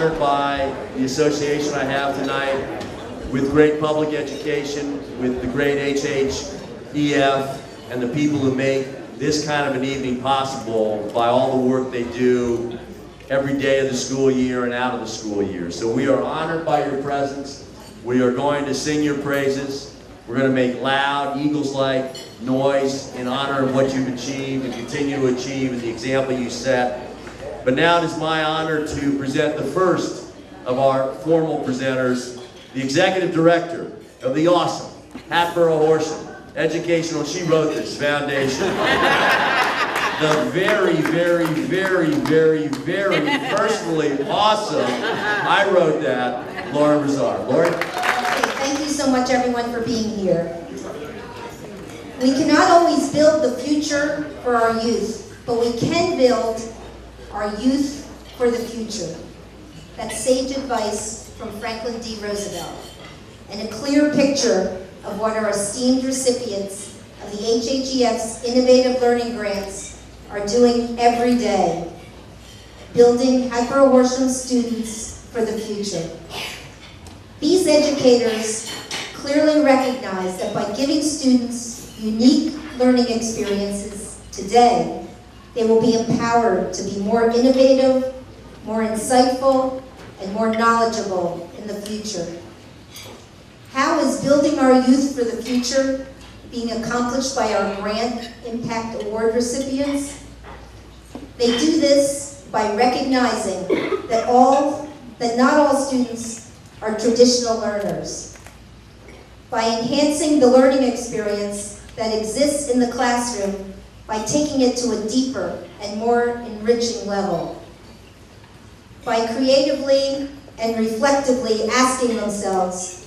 honored by the association I have tonight with great public education, with the great HHEF, and the people who make this kind of an evening possible by all the work they do every day of the school year and out of the school year. So we are honored by your presence. We are going to sing your praises. We're going to make loud, Eagles-like noise in honor of what you've achieved and continue to achieve and the example you set. But now it is my honor to present the first of our formal presenters, the Executive Director of the awesome Hatboro-Horsham Educational, she wrote this, foundation. The very, very, very, very, very personally awesome, I wrote that, Laura Brazar. Laura? Okay, thank you so much everyone for being here. We cannot always build the future for our youth, but we can build our youth for the future. That's sage advice from Franklin D. Roosevelt, and a clear picture of what our esteemed recipients of the HHEF's Innovative Learning Grants are doing every day, building Hatboro-Horsham students for the future. These educators clearly recognize that by giving students unique learning experiences today, they will be empowered to be more innovative, more insightful, and more knowledgeable in the future. How is building our youth for the future being accomplished by our Grant Impact Award recipients? They do this by recognizing that not all students are traditional learners. By enhancing the learning experience that exists in the classroom by taking it to a deeper and more enriching level. By creatively and reflectively asking themselves,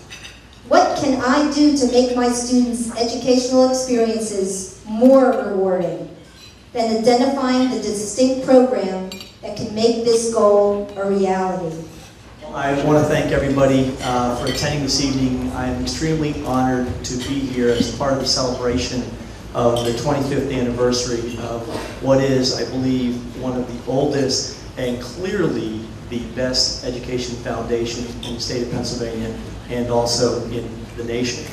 what can I do to make my students' educational experiences more rewarding? Then identifying the distinct program that can make this goal a reality. I want to thank everybody for attending this evening. I'm extremely honored to be here as part of the celebration of the 25th anniversary of what is, I believe, one of the oldest and clearly the best education foundation in the state of Pennsylvania and also in the nation.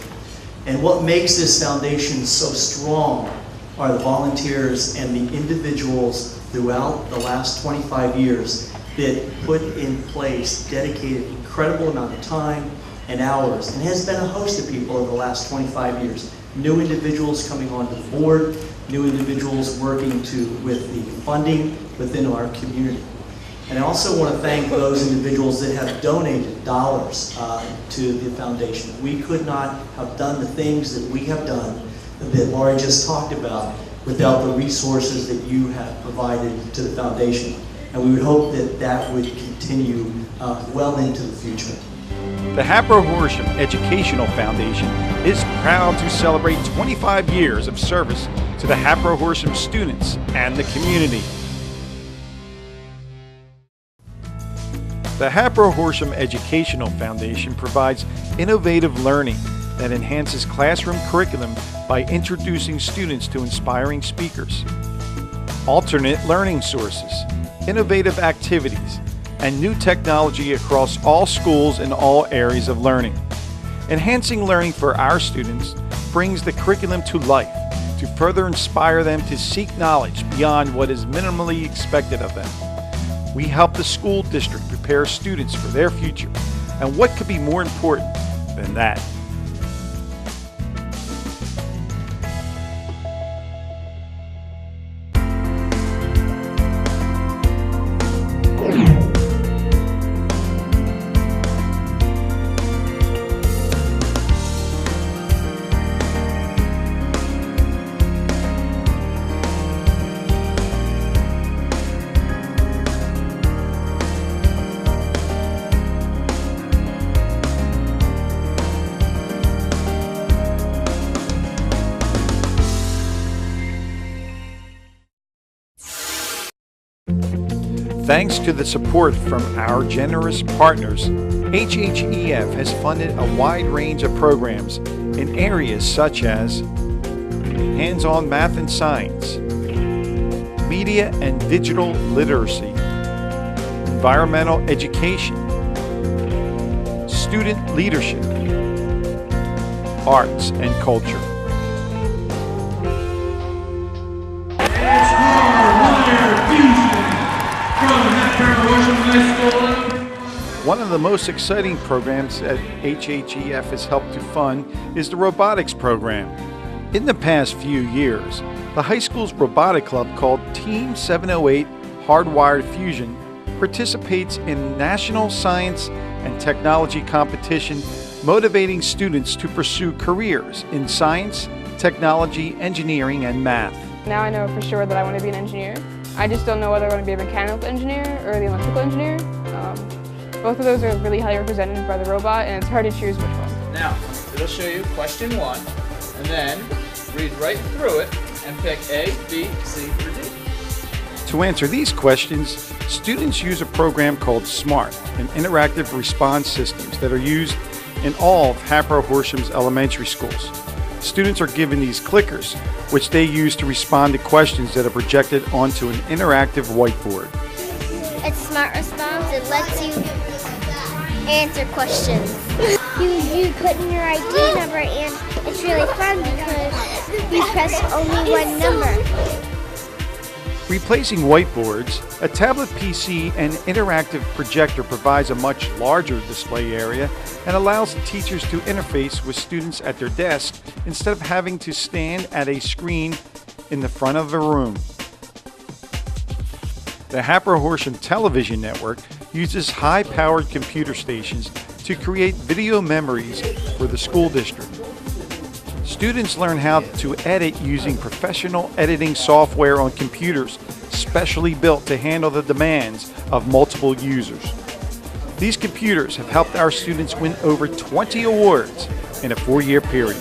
And what makes this foundation so strong are the volunteers and the individuals throughout the last 25 years that put in place, dedicated incredible amount of time and hours, and has been a host of people over the last 25 years. New individuals coming onto the board, new individuals working with the funding within our community. And I also want to thank those individuals that have donated dollars to the foundation. We could not have done the things that we have done that Laurie just talked about without the resources that you have provided to the foundation. And we would hope that that would continue well into the future. The Hatboro-Horsham Educational Foundation is proud to celebrate 25 years of service to the Hatboro-Horsham students and the community. The Hatboro-Horsham Educational Foundation provides innovative learning that enhances classroom curriculum by introducing students to inspiring speakers, alternate learning sources, innovative activities, and new technology across all schools in all areas of learning. Enhancing learning for our students brings the curriculum to life to further inspire them to seek knowledge beyond what is minimally expected of them. We help the school district prepare students for their future, and what could be more important than that? Thanks to the support from our generous partners, HHEF has funded a wide range of programs in areas such as hands-on math and science, media and digital literacy, environmental education, student leadership, arts and culture. It's Hardwired Fusion from Hatboro-Horsham High School. One of the most exciting programs that HHEF has helped to fund is the robotics program. In the past few years, the high school's robotic club called Team 708 Hardwired Fusion participates in national science and technology competition, motivating students to pursue careers in science, technology, engineering, and math. Now I know for sure that I want to be an engineer. I just don't know whether I want to be a mechanical engineer or the electrical engineer. Both of those are really highly represented by the robot, and it's hard to choose which one. Now, it'll show you question 1, and then read right through it and pick A, B, C, or D. To answer these questions, students use a program called SMART, an interactive response systems that are used in all of Hatboro-Horsham's elementary schools. Students are given these clickers, which they use to respond to questions that are projected onto an interactive whiteboard. It's Smart Response. It lets you answer questions. You put in your ID number, and it's really fun because you press only one number. Replacing whiteboards, a tablet PC and interactive projector provides a much larger display area and allows teachers to interface with students at their desk instead of having to stand at a screen in the front of a room. The Hatboro-Horsham television network uses high-powered computer stations to create video memories for the school district. Students learn how to edit using professional editing software on computers specially built to handle the demands of multiple users. These computers have helped our students win over 20 awards in a 4-year period.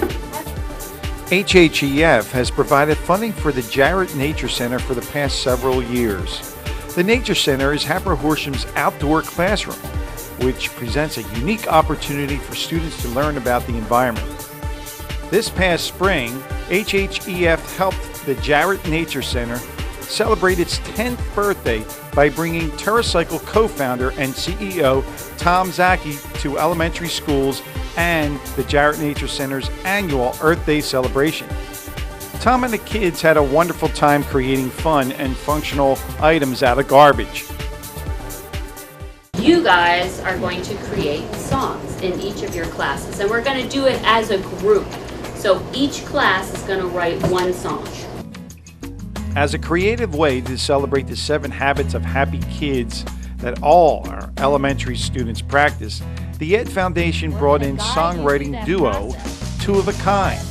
HHEF has provided funding for the Jarrett Nature Center for the past several years. The Nature Center is Hatboro-Horsham's outdoor classroom, which presents a unique opportunity for students to learn about the environment. This past spring, HHEF helped the Jarrett Nature Center celebrate its 10th birthday by bringing TerraCycle co-founder and CEO Tom Zaki to elementary schools and the Jarrett Nature Center's annual Earth Day celebration. Tom and the kids had a wonderful time creating fun and functional items out of garbage. You guys are going to create songs in each of your classes, and we're going to do it as a group. So each class is going to write one song. As a creative way to celebrate the 7 habits of happy kids that all our elementary students practice, the Ed Foundation brought in songwriting duo 2 of a Kind.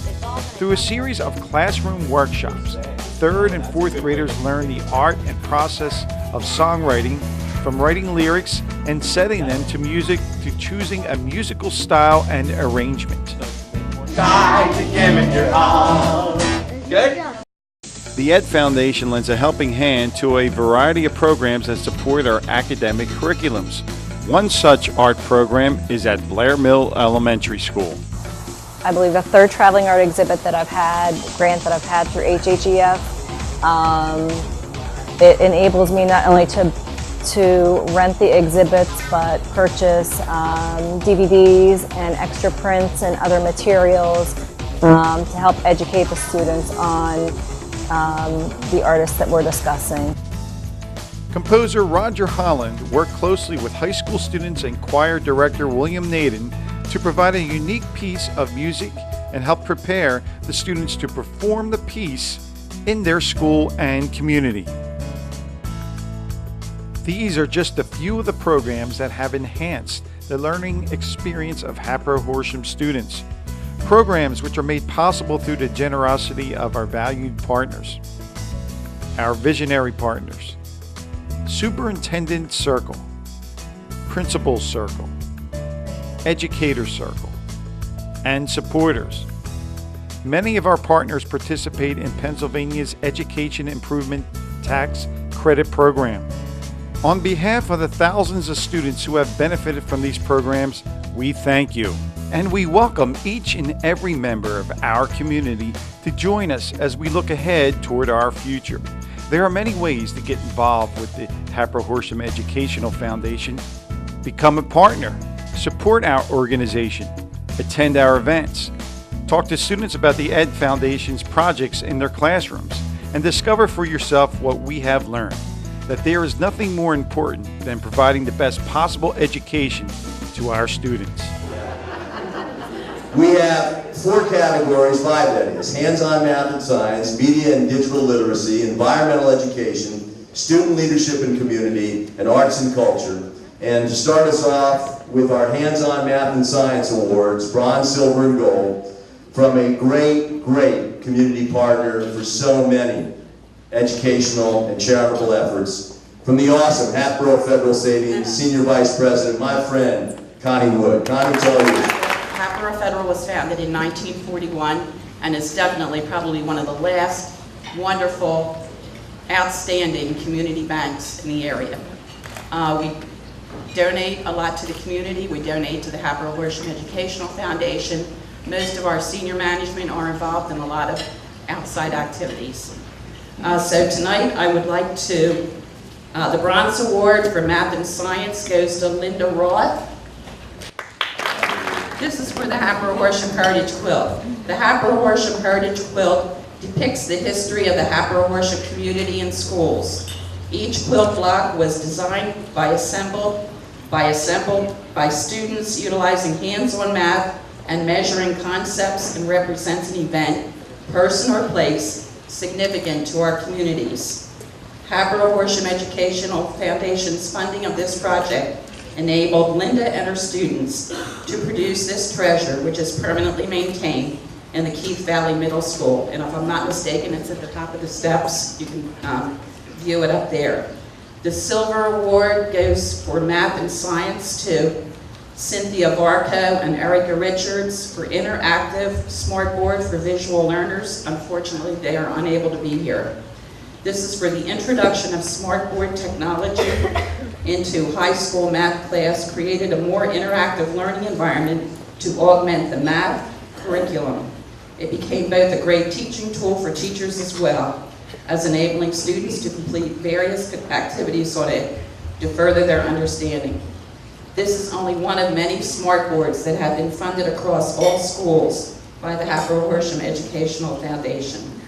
Through a series of classroom workshops, 3rd and 4th graders learn the art and process of songwriting, from writing lyrics and setting them to music to choosing a musical style and arrangement. Good? The Ed Foundation lends a helping hand to a variety of programs that support our academic curriculums. One such art program is at Blair Mill Elementary School. I believe the 3rd traveling art exhibit that I've had, grant that I've had through HHEF, it enables me not only to rent the exhibits, but purchase DVDs and extra prints and other materials to help educate the students on the artists that we're discussing. Composer Roger Holland worked closely with high school students and choir director William Naden to provide a unique piece of music and help prepare the students to perform the piece in their school and community. These are just a few of the programs that have enhanced the learning experience of Hatboro-Horsham students. Programs which are made possible through the generosity of our valued partners, our visionary partners, Superintendent Circle, Principal Circle, Educator Circle, and supporters. Many of our partners participate in Pennsylvania's Education Improvement Tax Credit Program. On behalf of the thousands of students who have benefited from these programs, we thank you. And we welcome each and every member of our community to join us as we look ahead toward our future. There are many ways to get involved with the Hatboro-Horsham Educational Foundation. Become a partner, support our organization, attend our events, talk to students about the Ed Foundation's projects in their classrooms, and discover for yourself what we have learned, that there is nothing more important than providing the best possible education to our students. We have 4 categories, 5 that is: hands-on math and science, media and digital literacy, environmental education, student leadership and community, and arts and culture. And to start us off with our hands-on math and science awards, bronze, silver, and gold, from a great, great community partner for so many educational and charitable efforts, from the awesome Hatboro Federal Savings Senior Vice President, my friend, Connie Wood. Connie, tell you. Hatboro Federal was founded in 1941 and is definitely probably one of the last wonderful, outstanding community banks in the area. We donate a lot to the community. We donate to the Hatboro-Horsham Educational Foundation. Most of our senior management are involved in a lot of outside activities. So tonight I would like to, the Bronze Award for Math and Science goes to Linda Roth. This is for the Hatboro-Horsham Heritage Quilt. The Hatboro-Horsham Heritage Quilt depicts the history of the Hatboro-Horsham community and schools. Each quilt block was designed by assembled by students utilizing hands-on math and measuring concepts, and represents an event, person or place significant to our communities. Hatboro-Horsham Educational Foundation's funding of this project enabled Linda and her students to produce this treasure, which is permanently maintained in the Keith Valley Middle School. And if I'm not mistaken, it's at the top of the steps. You can view it up there. The Silver Award goes for Math and Science to Cynthia Varco and Erica Richards for interactive smartboard for visual learners. Unfortunately, they are unable to be here. This is for the introduction of smartboard technology into high school math class, created a more interactive learning environment to augment the math curriculum. It became both a great teaching tool for teachers as well as enabling students to complete various activities on it to further their understanding. This is only one of many smartboards that have been funded across all schools by the Hatboro-Horsham Educational Foundation.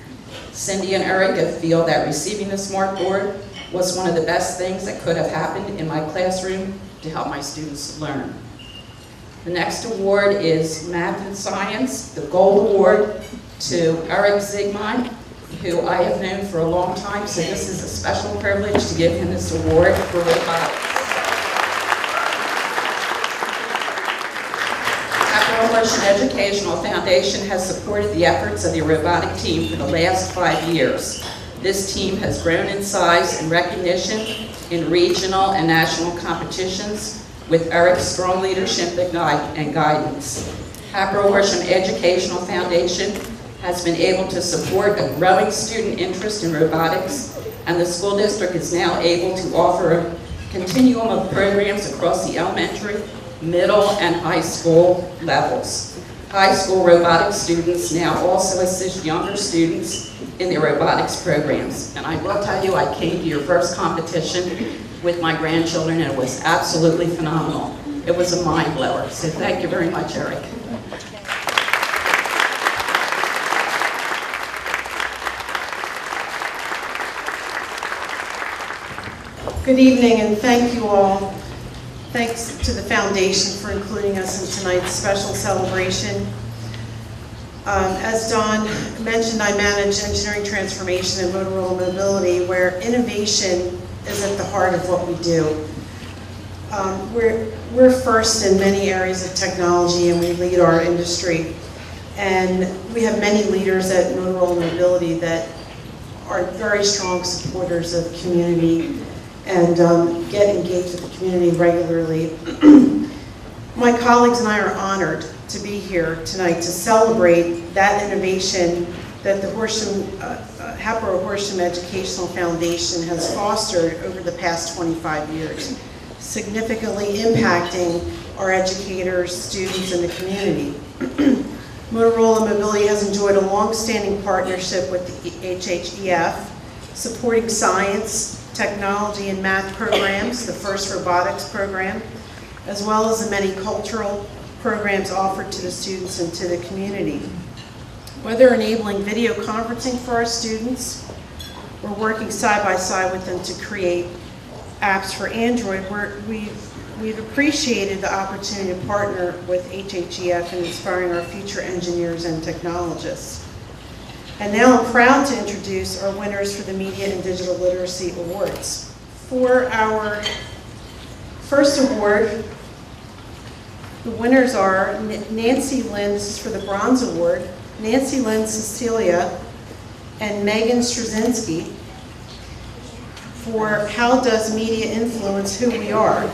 Cindy and Erica feel that receiving the smartboard was one of the best things that could have happened in my classroom to help my students learn. The next award is Math and Science, the Gold Award to Eric Zigmund, who I have known for a long time, so this is a special privilege to give him this award for robotics. Hatboro-Horsham Educational Foundation has supported the efforts of the robotic team for the last 5 years. This team has grown in size and recognition in regional and national competitions with Eric's strong leadership and guidance. Hatboro-Horsham Educational Foundation has been able to support a growing student interest in robotics, and the school district is now able to offer a continuum of programs across the elementary, middle, and high school levels. High school robotics students now also assist younger students in their robotics programs. And I will tell you, I came to your first competition with my grandchildren, and it was absolutely phenomenal. It was a mind blower. So thank you very much, Eric. Good evening, and thank you all. Thanks to the foundation for including us in tonight's special celebration. As Dawn mentioned, I manage engineering transformation and Motorola mobility, where innovation is at the heart of what we do. We're first in many areas of technology, and we lead our industry. And we have many leaders at Motorola Mobility that are very strong supporters of community and get engaged with the community regularly. My colleagues and I are honored to be here tonight to celebrate that innovation that the Hatboro-Horsham Educational Foundation has fostered over the past 25 years, significantly impacting our educators, students, and the community. Motorola Mobility has enjoyed a long-standing partnership with the HHEF supporting science, technology, and math programs, the first robotics program, as well as the many cultural programs offered to the students and to the community. Whether enabling video conferencing for our students or working side by side with them to create apps for Android, we've appreciated the opportunity to partner with HHEF in inspiring our future engineers and technologists. And now I'm proud to introduce our winners for the Media and Digital Literacy Awards. For our first award, the winners are Nancy Lynn, this is for the Bronze Award, Nancy Lynn Cecilia and Megan Straczynski for How Does Media Influence Who We Are?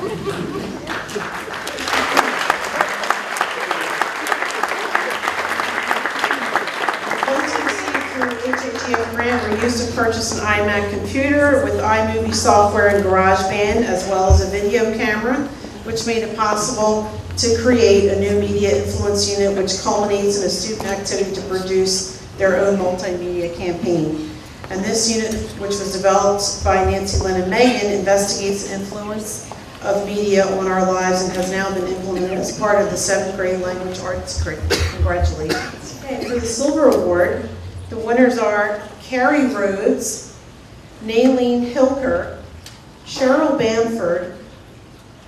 HHEF grant were used to purchase an iMac computer with iMovie software and GarageBand, as well as a video camera, which made it possible to create a new media influence unit which culminates in a student activity to produce their own multimedia campaign. And this unit, which was developed by Nancy Lynn and Megan, investigates the influence of media on our lives and has now been implemented as part of the 7th grade language arts curriculum. Congratulations. Okay, for the Silver Award, the winners are Carrie Rhodes, Naylene Hilker, Cheryl Bamford,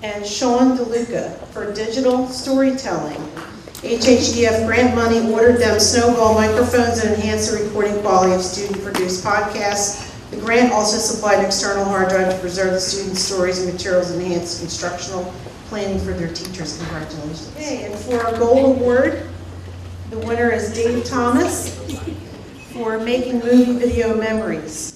and Sean DeLuca for digital storytelling. HHEF grant money ordered them snowball microphones and enhanced the recording quality of student-produced podcasts. The grant also supplied an external hard drive to preserve the students' stories and materials and enhance instructional planning for their teachers. Congratulations. Okay, and for our Gold Award, the winner is Dave Thomas for Making Movie Video Memories.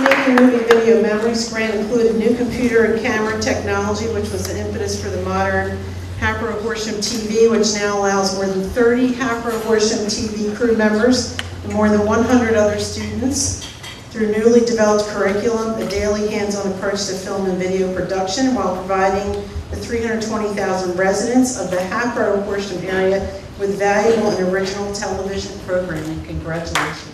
Making Movie Video Memories grant included new computer and camera technology, which was the impetus for the modern Hatboro-Horsham TV, which now allows more than 30 Hatboro-Horsham TV crew members and more than 100 other students through newly developed curriculum, a daily hands-on approach to film and video production, while providing the 320,000 residents of the Hatboro-Horsham area with valuable and original television programming. Congratulations.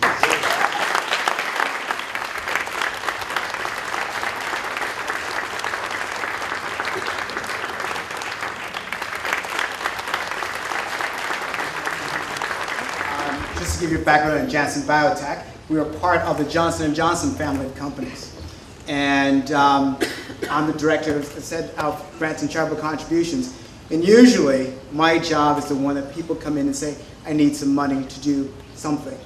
Just to give you a background on Janssen Biotech, we are part of the Johnson & Johnson family of companies. And I'm the director of grants and charitable contributions. And usually, my job is the one that people come in and say, I need some money to do something.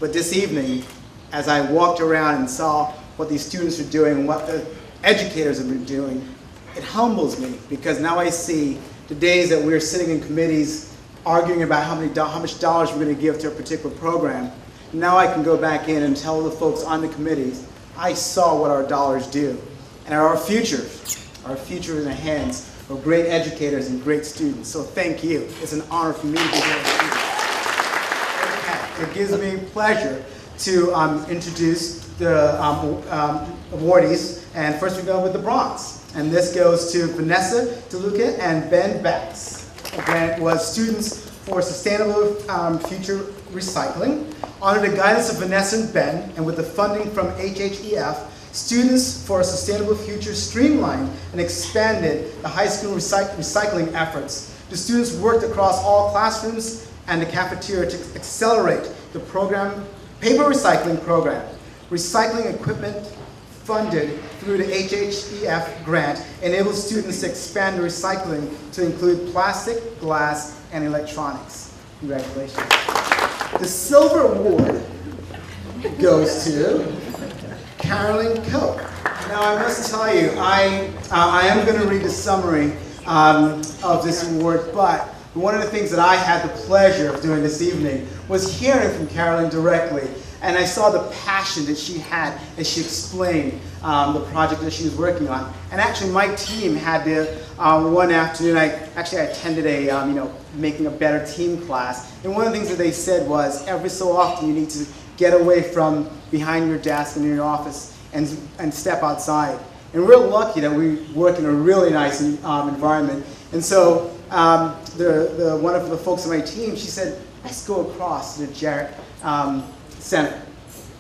But this evening, as I walked around and saw what these students are doing and what the educators have been doing, it humbles me, because now I see the days that we're sitting in committees arguing about how much dollars we're going to give to a particular program. Now I can go back in and tell the folks on the committees, I saw what our dollars do. And our future is in the hands of great educators and great students. So thank you. It's an honor for me to be here. It gives me pleasure to introduce the awardees. And first we go with the bronze. And this goes to Vanessa DeLuca and Ben Bax. The grant was Students for Sustainable Future Recycling. Under the guidance of Vanessa and Ben, and with the funding from HHEF, Students for a Sustainable Future streamlined and expanded the high school recycling efforts. The students worked across all classrooms and the cafeteria to accelerate the paper recycling program. Recycling equipment funded through the HHEF grant enables students to expand the recycling to include plastic, glass, and electronics. Congratulations. The Silver Award goes to Carolyn Koch. Now I must tell you, I am going to read the summary of this award, but one of the things that I had the pleasure of doing this evening was hearing from Carolyn directly. And I saw the passion that she had as she explained the project that she was working on. And actually my team had the, one afternoon, I attended a, making a better team class. And one of the things that they said was every so often you need to get away from behind your desk and in your office and step outside. And we're lucky that we work in a really nice environment. And so one of the folks on my team, she said, let's go across to the Jarrett Center.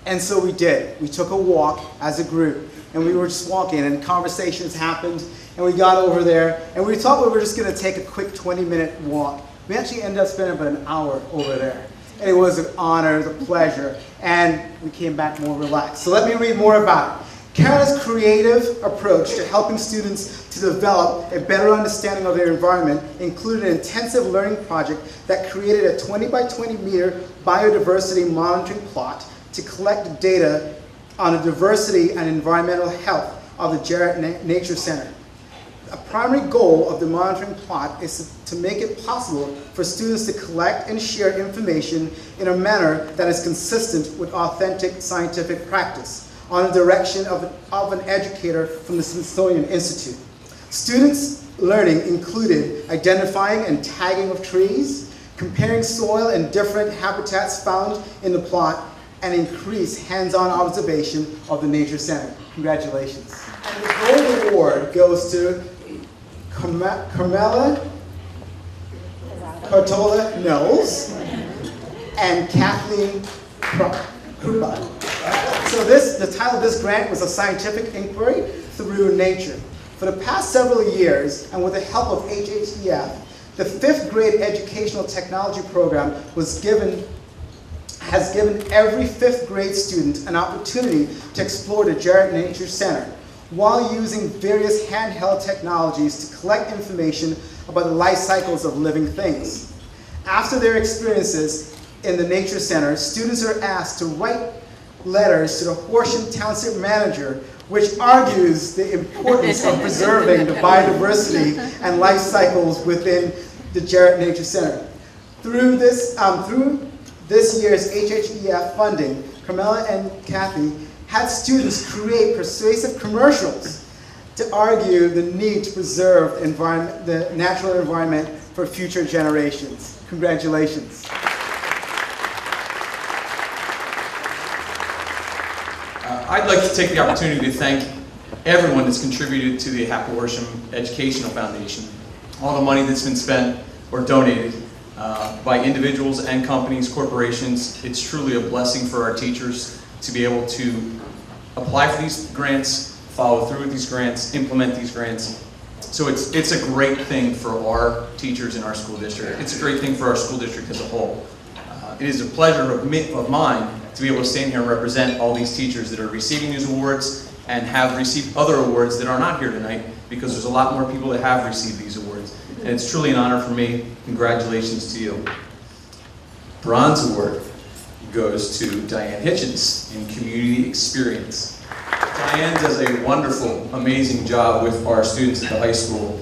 And so we did. We took a walk as a group, and we were just walking, and conversations happened, and we got over there, and we thought we were just going to take a quick 20-minute walk. We actually ended up spending about an hour over there. And it was an honor, it was a pleasure, and we came back more relaxed. So let me read more about it. Kara's creative approach to helping students to develop a better understanding of their environment included an intensive learning project that created a 20 by 20 meter biodiversity monitoring plot to collect data on the diversity and environmental health of the Jarrett Nature Center. A primary goal of the monitoring plot is to make it possible for students to collect and share information in a manner that is consistent with authentic scientific practice, on the direction of an educator from the Smithsonian Institute. Students' learning included identifying and tagging of trees, comparing soil and different habitats found in the plot, and increased hands-on observation of the Nature Center. Congratulations. And the gold award goes to Carmela Cartola Knowles and Kathleen Krupa. So the title of this grant was a scientific inquiry through nature. For the past several years, and with the help of HHEF, the 5th grade educational technology program has given every 5th grade student an opportunity to explore the Jarrett Nature Center while using various handheld technologies to collect information about the life cycles of living things. After their experiences in the Nature Center, students are asked to write letters to the Horsham Township manager, which argues the importance of preserving the biodiversity and life cycles within the Jarrett Nature Center. Through this year's HHEF funding, Carmela and Kathy had students create persuasive commercials to argue the need to preserve the natural environment for future generations. Congratulations. I'd like to take the opportunity to thank everyone that's contributed to the Hatboro-Horsham Educational Foundation. All the money that's been spent or donated by individuals and companies, corporations. It's truly a blessing for our teachers to be able to apply for these grants, follow through with these grants, implement these grants. So it's a great thing for our teachers in our school district. It's a great thing for our school district as a whole. It is a pleasure of mine to be able to stand here and represent all these teachers that are receiving these awards and have received other awards that are not here tonight, because there's a lot more people that have received these awards. And it's truly an honor for me. Congratulations to you. Bronze award goes to Diane Hitchens in Community Experience. Diane does a wonderful, amazing job with our students at the high school,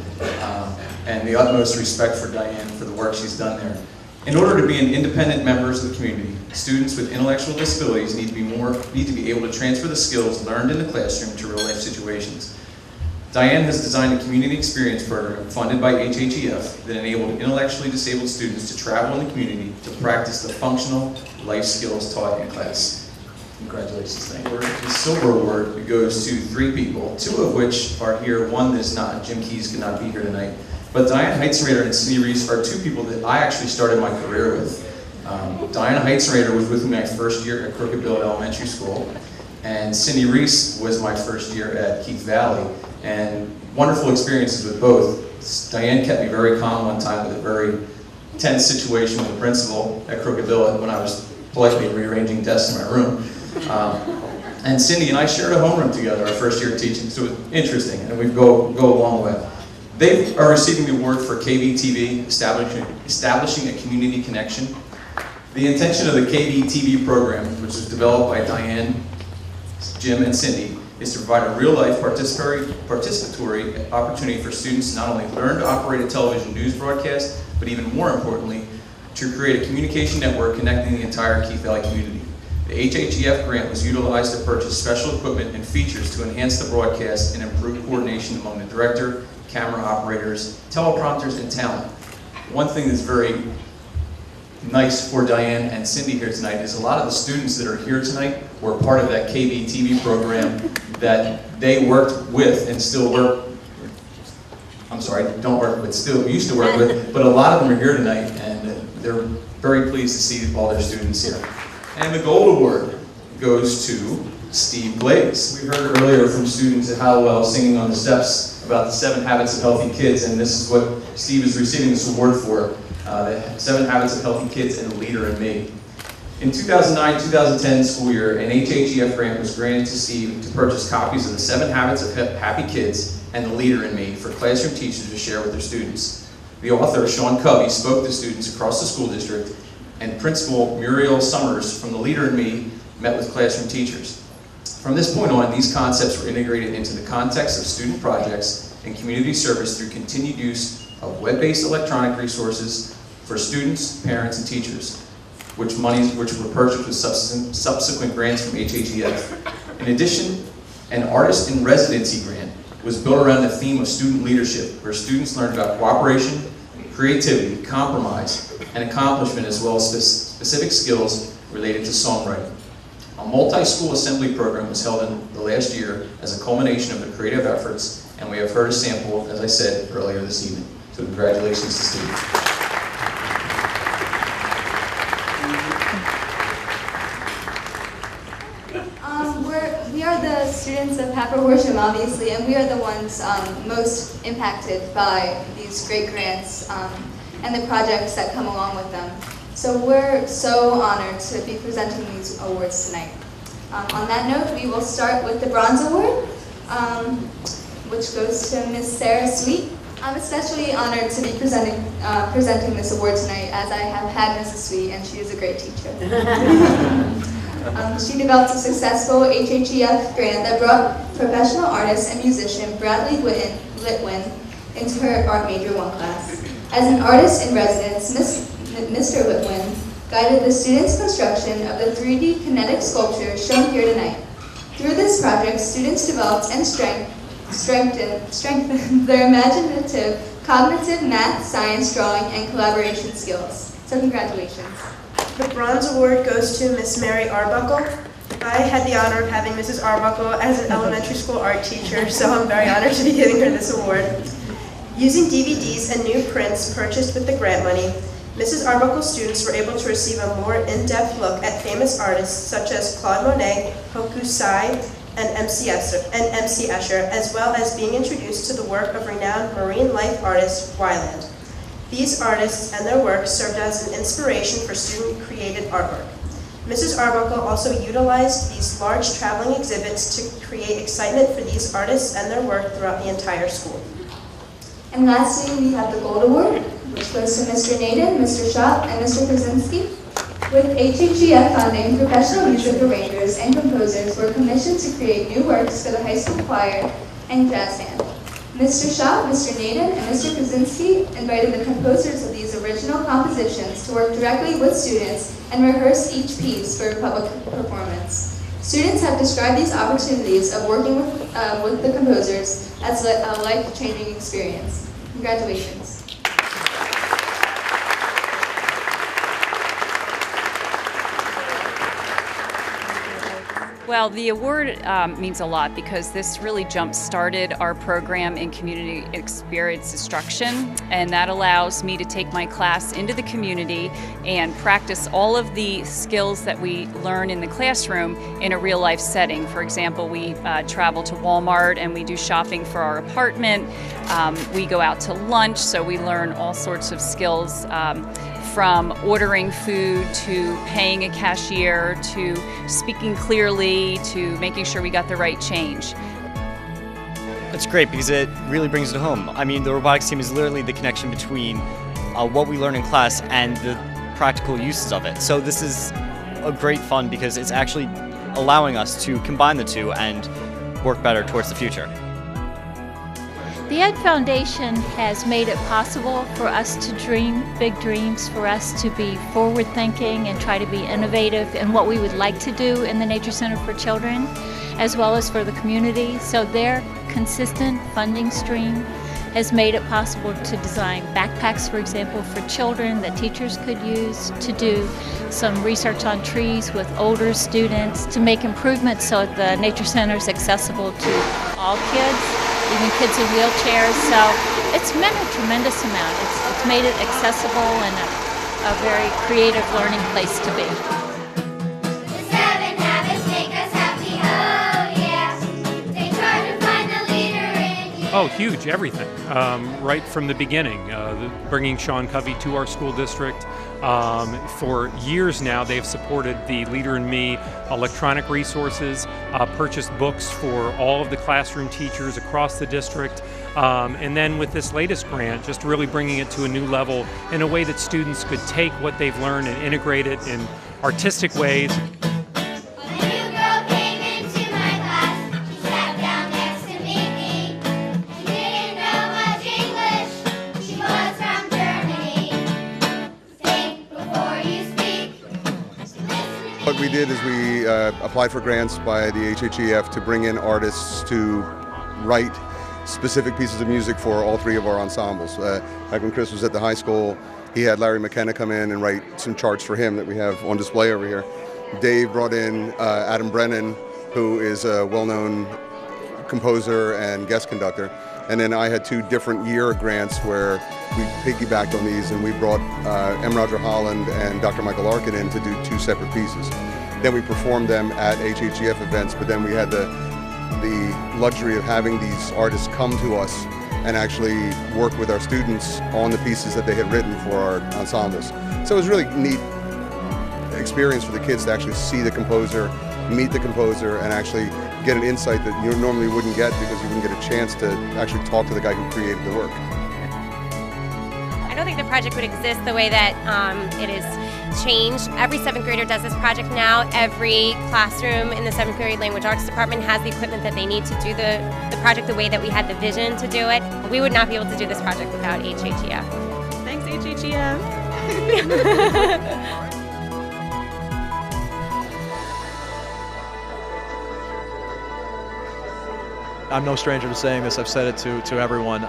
and the utmost respect for Diane for the work she's done there. In order to be an independent members of the community, students with intellectual disabilities need to be able to transfer the skills learned in the classroom to real-life situations. Diane has designed a community experience program funded by HHEF that enabled intellectually disabled students to travel in the community to practice the functional life skills taught in class. Congratulations, thank you. The silver award goes to 3 people, 2 of which are here, 1 is not. Jim Keys could not be here tonight. But Diana Heitzrader and Cindy Reese are 2 people that I actually started my career with. Diana Heitzrader was with me my first year at Crooked Bill Elementary School, and Cindy Reese was my first year at Keith Valley, and wonderful experiences with both. Diane kept me very calm one time with a very tense situation with the principal at Crooked Bill when I was politely rearranging desks in my room. And Cindy and I shared a homeroom together our first year of teaching, so it was interesting, and we go a long way. They are receiving the award for KBTV, establishing a community connection. The intention of the KBTV program, which was developed by Diane, Jim, and Cindy, is to provide a real-life participatory opportunity for students to not only learn to operate a television news broadcast, but even more importantly, to create a communication network connecting the entire Keith Valley community. The HHEF grant was utilized to purchase special equipment and features to enhance the broadcast and improve coordination among the director, camera operators, teleprompters, and talent. One thing that's very nice for Diane and Cindy here tonight is a lot of the students that are here tonight were part of that KBTV program that they worked with and still work don't work with still, we used to work with, but a lot of them are here tonight, and they're very pleased to see all their students here. And the Gold Award goes to Steve Glaze. We heard earlier from students at Hallowell singing on the steps about the 7 Habits of Healthy Kids, and this is what Steve is receiving this award for, the 7 Habits of Healthy Kids and the Leader in Me. In 2009-2010 school year, an HHEF grant was granted to Steve to purchase copies of the 7 Habits of Happy Kids and the Leader in Me for classroom teachers to share with their students. The author, Sean Covey, spoke to students across the school district, and Principal Muriel Summers from the Leader in Me met with classroom teachers. From this point on, these concepts were integrated into the context of student projects and community service through continued use of web-based electronic resources for students, parents, and teachers, which were purchased with subsequent grants from HHEF. In addition, an Artist in Residency grant was built around the theme of student leadership, where students learned about cooperation, creativity, compromise, and accomplishment, as well as specific skills related to songwriting. A multi-school assembly program was held in the last year as a culmination of the creative efforts, and we have heard a sample, as I said earlier this evening. So congratulations to Steve. We are the students of Hatboro-Horsham, obviously, and we are the ones most impacted by these great grants and the projects that come along with them. So we're so honored to be presenting these awards tonight. On that note, we will start with the Bronze Award, which goes to Miss Sarah Sweet. I'm especially honored to be presenting this award tonight, as I have had Mrs. Sweet, and she is a great teacher. She developed a successful HHEF grant that brought professional artist and musician Bradley Litwin into her art major 1 class. As an artist in residence, Mr. Litwin guided the students' construction of the 3D kinetic sculpture shown here tonight. Through this project, students developed and strengthened their imaginative, cognitive, math, science, drawing, and collaboration skills. So congratulations. The Bronze Award goes to Miss Mary Arbuckle. I had the honor of having Mrs. Arbuckle as an elementary school art teacher, so I'm very honored to be giving her this award. Using DVDs and new prints purchased with the grant money, Mrs. Arbuckle's students were able to receive a more in-depth look at famous artists such as Claude Monet, Hokusai, and MC Escher, as well as being introduced to the work of renowned marine life artist Wyland. These artists and their work served as an inspiration for student-created artwork. Mrs. Arbuckle also utilized these large traveling exhibits to create excitement for these artists and their work throughout the entire school. And lastly, we have the Gold Award, which goes to Mr. Naden, Mr. Schott, and Mr. Krasinski. With HHEF funding, professional music arrangers and composers were commissioned to create new works for the high school choir and jazz band. Mr. Schott, Mr. Naden, and Mr. Krasinski invited the composers of these original compositions to work directly with students and rehearse each piece for a public performance. Students have described these opportunities of working with the composers as a life-changing experience. Congratulations. Well, the award means a lot because this really jump-started our program in community experience instruction, and that allows me to take my class into the community and practice all of the skills that we learn in the classroom in a real-life setting. For example, we travel to Walmart and we do shopping for our apartment. We go out to lunch, so we learn all sorts of skills from ordering food to paying a cashier to speaking clearly to making sure we got the right change. It's great because it really brings it home. I mean, the robotics team is literally the connection between what we learn in class and the practical uses of it. So this is a great fun because it's actually allowing us to combine the two and work better towards the future. The Ed Foundation has made it possible for us to dream big dreams, for us to be forward-thinking and try to be innovative in what we would like to do in the Nature Center for Children, as well as for the community. So their consistent funding stream has made it possible to design backpacks, for example, for children that teachers could use, to do some research on trees with older students, to make improvements so the Nature Center is accessible to all kids, even kids in wheelchairs. So it's meant a tremendous amount. It's made it accessible and a very creative learning place to be. Oh, huge, everything. Right from the beginning, bringing Sean Covey to our school district. For years now, they've supported the Leader in Me electronic resources, purchased books for all of the classroom teachers across the district, and then with this latest grant, just really bringing it to a new level in a way that students could take what they've learned and integrate it in artistic ways. What we did is we applied for grants by the HHEF to bring in artists to write specific pieces of music for all three of our ensembles. Back when Chris was at the high school, he had Larry McKenna come in and write some charts for him that we have on display over here. Dave brought in Adam Brennan, who is a well-known composer and guest conductor. And then I had two different year grants where we piggybacked on these, and we brought M. Roger Holland and Dr. Michael Arkin in to do two separate pieces. Then we performed them at HHEF events, but then we had the luxury of having these artists come to us and actually work with our students on the pieces that they had written for our ensembles. So it was really neat experience for the kids to actually see the composer, meet the composer, and actually get an insight that you normally wouldn't get because you wouldn't get a chance to actually talk to the guy who created the work. I don't think the project would exist the way that it is changed. Every 7th grader does this project now. Every classroom in the 7th grade language arts department has the equipment that they need to do the project the way that we had the vision to do it. We would not be able to do this project without HHEF. Thanks, HHEF. I'm no stranger to saying this, I've said it to everyone.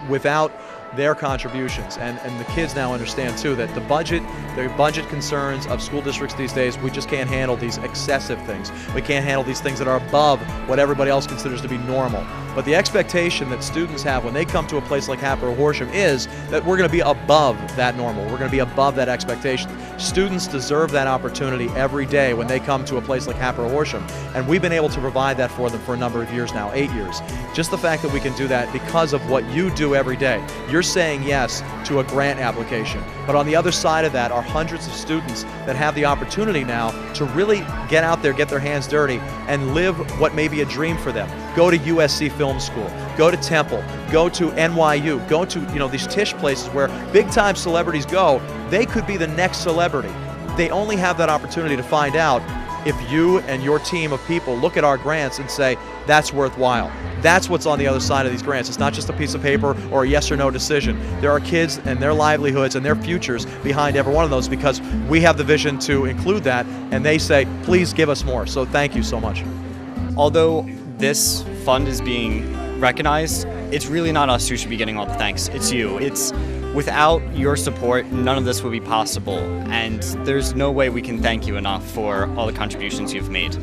Without their contributions, and the kids now understand too that the budget concerns of school districts these days, we just can't handle these excessive things. We can't handle these things that are above what everybody else considers to be normal. But the expectation that students have when they come to a place like Hatboro-Horsham is that we're going to be above that normal. We're going to be above that expectation. Students deserve that opportunity every day when they come to a place like Hatboro-Horsham, and we've been able to provide that for them for a number of years now, 8 years. Just the fact that we can do that because of what you do every day. You're saying yes to a grant application, but on the other side of that are hundreds of students that have the opportunity now to really get out there, get their hands dirty, and live what may be a dream for them. Go to USC Film School, go to Temple, go to NYU, go to these Tisch places where big-time celebrities go. They could be the next celebrity. They only have that opportunity to find out if you and your team of people look at our grants and say, that's worthwhile. That's what's on the other side of these grants. It's not just a piece of paper or a yes or no decision. There are kids and their livelihoods and their futures behind every one of those because we have the vision to include that, and they say, please give us more. So thank you so much. Although this fund is being recognized, it's really not us who should be getting all the thanks. It's you. Without your support, none of this would be possible, and there's no way we can thank you enough for all the contributions you've made.